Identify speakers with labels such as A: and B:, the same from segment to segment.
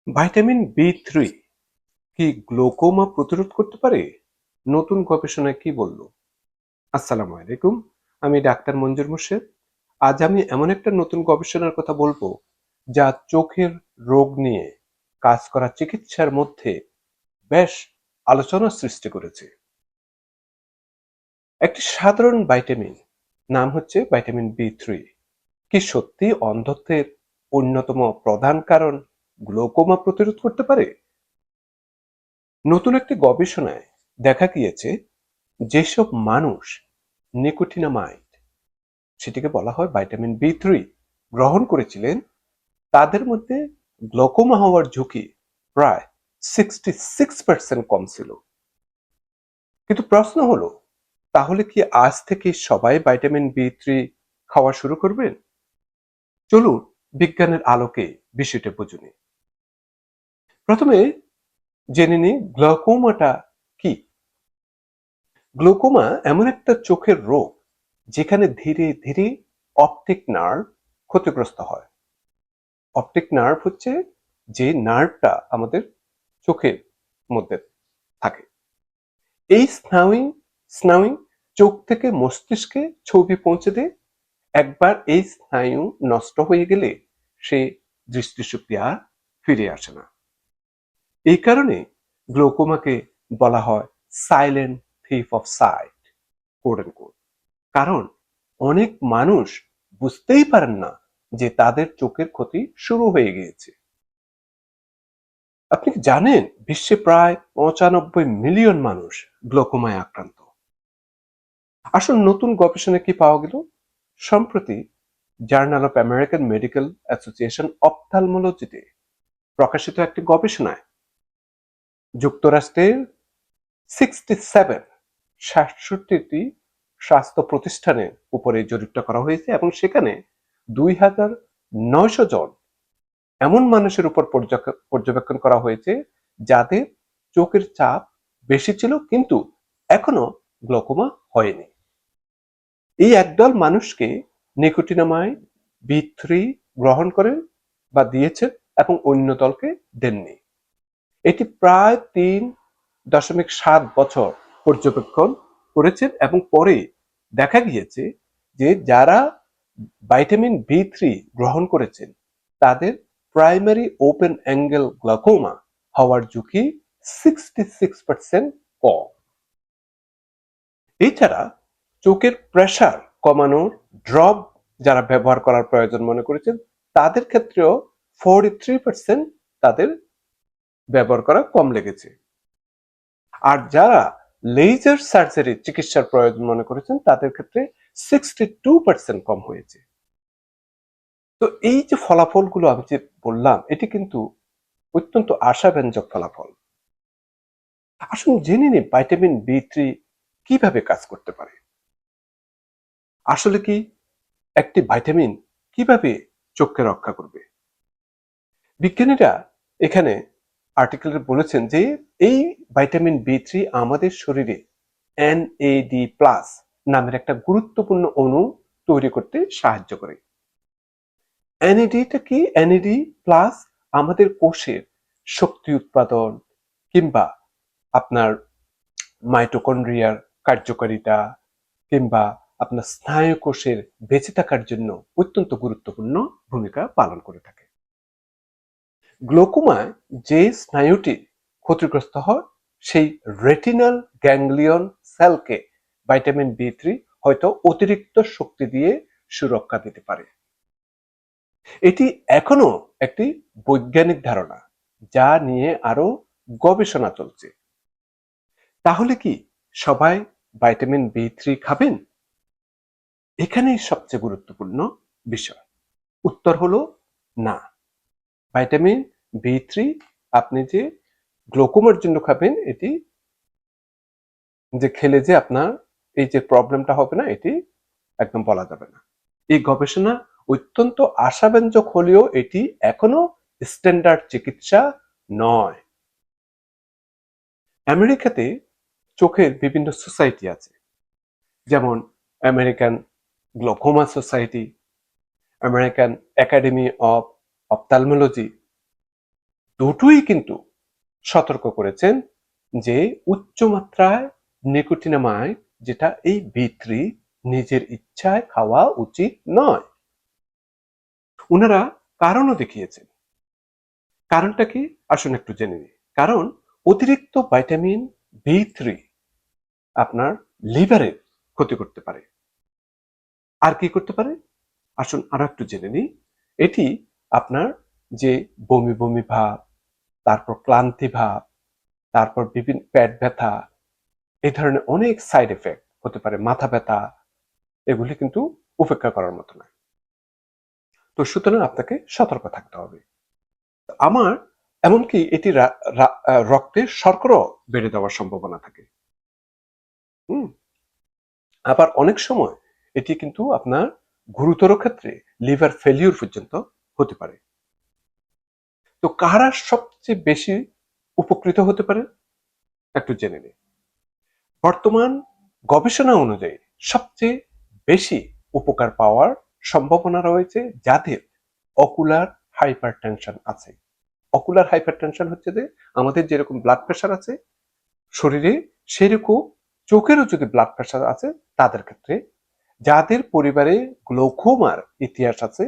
A: Vitamin B 3 কি glaucoma প্রতিরোধ করতে পারে? নতুন গবেষণায় কি বলল? আসসালামু আলাইকুম। আমি ডাক্তার মঞ্জুর মোর্শেদ। আজ আমি এমন একটা নতুন গবেষণার কথা বলবো যা চোখের রোগ নিয়ে কাজ করা চিকিৎসার মধ্যে বেশ আলোচনার সৃষ্টি করেছে। একটি সাধারণ ভাইটামিন, নাম হচ্ছে ভিটামিন বি 3, কি সত্যি অন্ধত্বের অন্যতম প্রধান কারণ গ্লোকোমা প্রতিরোধ করতে পারে? নতুন একটি গবেষণায় দেখা গিয়েছে যেসব মানুষ নিকোটিনামাইড, সেটিকে বলা হয় ভিটামিন বি 3, গ্রহণ করেছিলেন তাদের মধ্যে গ্লোকোমা হওয়ার ঝুঁকি প্রায় 66% কম ছিল। কিন্তু প্রশ্ন হলো, তাহলে কি আজ থেকে সবাই ভিটামিন বি 3 খাওয়া শুরু করবেন? চলুন বিজ্ঞানের আলোকে বিষয়টা বুঝুন। প্রথমে জেনে নিই গ্লোকোমাটা কি। গ্লোকোমা এমন একটা চোখের রোগ যেখানে ধীরে ধীরে অপটিক নার্ভ ক্ষতিগ্রস্ত হয়। অপটিক নার্ভ হচ্ছে যে নার্ভটা আমাদের চোখের মধ্যে থাকে। এই স্নায়ু চোখ থেকে মস্তিষ্কে ছবি পৌঁছে দেয়। একবার এই স্নায়ু নষ্ট হয়ে গেলে সে দৃষ্টিশক্তি আর ফিরে আসে না। এই কারণে গ্লোকোমাকে বলা হয় silent thief of sight, quote and quote. কারণ অনেক মানুষ বুঝতেই পারেন না যে তাদের চোখের ক্ষতি শুরু হয়ে গিয়েছে। আপনি কি জানেন বিশ্বে প্রায় 95 মিলিয়ন মানুষ গ্লোকোমায় আক্রান্ত? আসল নতুন গবেষণায় কি পাওয়া গেল? সম্প্রতি journal of American medical association অপথ্যালমোলজিতে প্রকাশিত একটি গবেষণায় যুক্তরাষ্ট্রের 67টি স্বাস্থ্য প্রতিষ্ঠানের উপরে জরিপটা করা হয়েছে এবং সেখানে 2900 জন এমন মানুষের উপর পর্যবেক্ষণ করা হয়েছে যাদের চোখের চাপ বেশি ছিল কিন্তু এখনো গ্লোকোমা হয়নি। এই একদল মানুষকে নিকোটিনামাইড বি 3 গ্রহণ করেন বা দিয়েছেন এবং অন্য দলকে দেননি। এটি প্রায় 3.7 বছর পর্যবেক্ষণ করেছেন এবং পরে দেখা গিয়েছে যে যারা ভিটামিন বি 3 গ্রহণ করেছেন তাদের প্রাইমারি ওপেন অ্যাঙ্গেল গ্লাকোমা হওয়ার ঝুঁকি 66% কম। এছাড়া চোখের প্রেসার কমানোর ড্রপ যারা ব্যবহার করার প্রয়োজন মনে করেছেন তাদের ক্ষেত্রেও 43% তাদের ব্যবহার করা কম লেগেছে। আর যারা লেজার সার্জারি চিকিৎসার প্রয়োজন মনে করেছেন তাদের ক্ষেত্রে 62% কম হয়েছে। তো এই যে ফলাফলগুলো আমি যে বললাম এটি কিন্তু অত্যন্ত আশাব্যঞ্জক ফলাফল। আসুন জেনে নিই ভিটামিন বি 3 কিভাবে কাজ করতে পারে। আসলে কি একটি ভাইটামিন কিভাবে চোখকে রক্ষা করবে? বিজ্ঞানীরা এখানে আর্টিকেলে বলেছেন যে এই ভিটামিন বি 3 আমাদের শরীরে NAD+ নামের একটা গুরুত্বপূর্ণ অণু তৈরি করতে সাহায্য করে। NADটা কি? NAD+ আমাদের কোষের শক্তি উৎপাদন কিংবা আপনার মাইটোকন্ড্রিয়ার কার্যকারিতা কিংবা আপনার স্নায়ু কোষের বেঁচে থাকার জন্য অত্যন্ত গুরুত্বপূর্ণ ভূমিকা পালন করে থাকে। গ্লোকোমায় যে স্নায়ুটি ক্ষতিগ্রস্ত হয় সেই রেটিনাল গ্যাংলিয়ন সেলকে ভিটামিন বি 3 হয়তো অতিরিক্ত শক্তি দিয়ে সুরক্ষা দিতে পারে। এটি এখনো একটি বৈজ্ঞানিক ধারণা যা নিয়ে আরো গবেষণা চলছে। তাহলে কি সবাই ভিটামিন বি 3 খাবেন? এখানেই সবচেয়ে গুরুত্বপূর্ণ বিষয়। উত্তর হলো না। ভিটামিন বি 3 আপনি যে গ্লোকোমার জন্য খাবেন এটি যে খেলে যে আপনার এই যে প্রবলেমটা হবে না এটি একদম বলা যাবে না। এই গবেষণা অত্যন্ত আশাব্যঞ্জক হলেও এটি এখনো স্ট্যান্ডার্ড চিকিৎসা নয়। আমেরিকাতে চোখের বিভিন্ন সোসাইটি আছে, যেমন American glaucoma society, American academy of ophthalmology, দুটোই কিন্তু সতর্ক করেছেন যে উচ্চমাত্রায় নিকোটিনামাইড, যেটা এই বি3, নিজের ইচ্ছায় খাওয়া উচিত নয়। ওনারা কারণও দেখিয়েছেন। কারণটা কি? আসুন একটু জেনে নিই। কারণ অতিরিক্ত ভাইটামিন বি3 আপনার লিভারের ক্ষতি করতে পারে। আর কি করতে পারে? আসুন আরো একটু জেনে নিই। এটি আপনার যে বমি বমি ভাব, তারপর ক্লান্তি ভাব, তারপর বিভিন্ন পেট ব্যথা, এই ধরনের অনেক সাইড এফেক্ট হতে পারে, মাথা ব্যথা, এগুলি কিন্তু উপেক্ষা করার মতো নয়। তো সুতরাং আপনাকে সতর্ক থাকতে হবে। আমার এমনকি এটি রক্তে শর্করা বেড়ে যাওয়ার সম্ভাবনা থাকে। হুম। আবার অনেক সময় এটি কিন্তু আপনার গুরুতর ক্ষেত্রে লিভার ফেলিউর পর্যন্ত হতে পারে। তো কারা সবচেয়ে বেশি উপকৃত হতে পারে একটু জেনে নিই। বর্তমান গবেষণা অনুযায়ী সবচেয়ে বেশি উপকার পাওয়ার সম্ভাবনা রয়েছে যাদের অকুলার হাইপারটেনশন আছে। অকুলার হাইপারটেনশন হচ্ছে যে আমাদের যেরকম ব্লাড প্রেশার আছে শরীরে, সেরকম চোখেরও যদি ব্লাড প্রেশার আছে তাদের ক্ষেত্রে, যাদের পরিবারে গ্লোকোমার ইতিহাস আছে,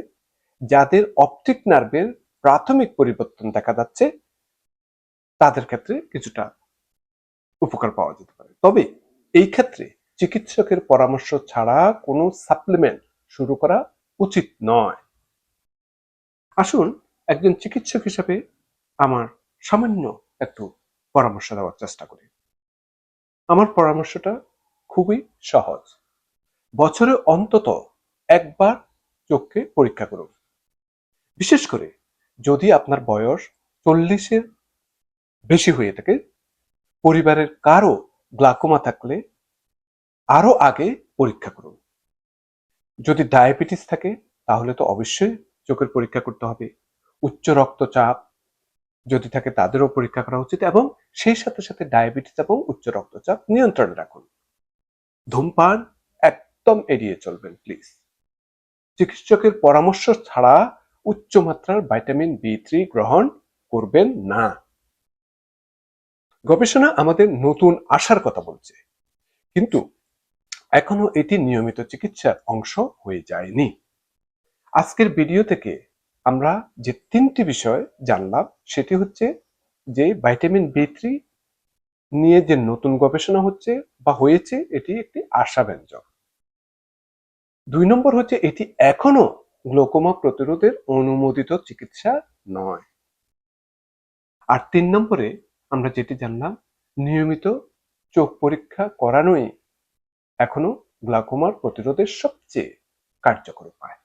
A: যাদের অপটিক নার্ভের প্রাথমিক পরিবর্তন দেখা যাচ্ছে, তাদের ক্ষেত্রে কিছুটা উপকার পাওয়া যেতে পারে। তবে এই ক্ষেত্রে চিকিৎসকের পরামর্শ ছাড়া কোনো সাপ্লিমেন্ট শুরু করা উচিত নয়। আসুন একজন চিকিৎসক হিসেবে আমার সামান্য একটু পরামর্শ দেওয়ার চেষ্টা করি। আমার পরামর্শটা খুবই সহজ। বছরে অন্তত একবার চোখকে পরীক্ষা করুন। বিশেষ করে যদি আপনার বয়স 40-এর বেশি হয়ে থাকে, পরিবারের কারো গ্লাকোমা থাকলে আরো আগে পরীক্ষা করুন। যদি ডায়াবেটিস থাকে তাহলে তো অবশ্যই চোখের পরীক্ষা করতে হবে। উচ্চ রক্তচাপ যদি থাকে তাদেরও পরীক্ষা করা উচিত, এবং সেই সাথে সাথে ডায়াবেটিস এবং উচ্চ রক্তচাপ নিয়ন্ত্রণে রাখুন। ধূমপান একদম এড়িয়ে চলবেন প্লিজ। চিকিৎসকের পরামর্শ ছাড়া উচ্চমাত্রার ভাইটামিন বি3 গ্রহণ করবেন না। গবেষণা আমাদের নতুন আশার কথা বলছে, কিন্তু এখনো এটি নিয়মিত চিকিৎসার অংশ হয়ে যায়নি। আজকের ভিডিও থেকে আমরা যে 3টি বিষয় জানলাম সেটি হচ্ছে যে ভাইটামিন বি3 নিয়ে যে নতুন গবেষণা হচ্ছে বা হয়েছে এটি একটি আশাব্যঞ্জক। 2 নম্বর হচ্ছে এটি এখনো গ্লোকোমা প্রতিরোধের অনুমোদিত চিকিৎসা নয়। আর 3 নম্বরে আমরা যেটি জানলাম, নিয়মিত চোখ পরীক্ষা করানোই এখনো গ্লাকোমার প্রতিরোধের সবচেয়ে কার্যকর উপায়।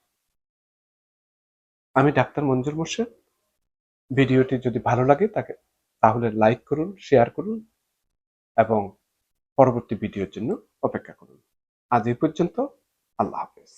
A: আমি ডাক্তার মঞ্জুর মোর্শেদ। ভিডিওটি যদি ভালো লাগে তাহলে লাইক করুন, শেয়ার করুন এবং পরবর্তী ভিডিওর জন্য অপেক্ষা করুন। আজ এই পর্যন্ত। আল্লাহ হাফেজ।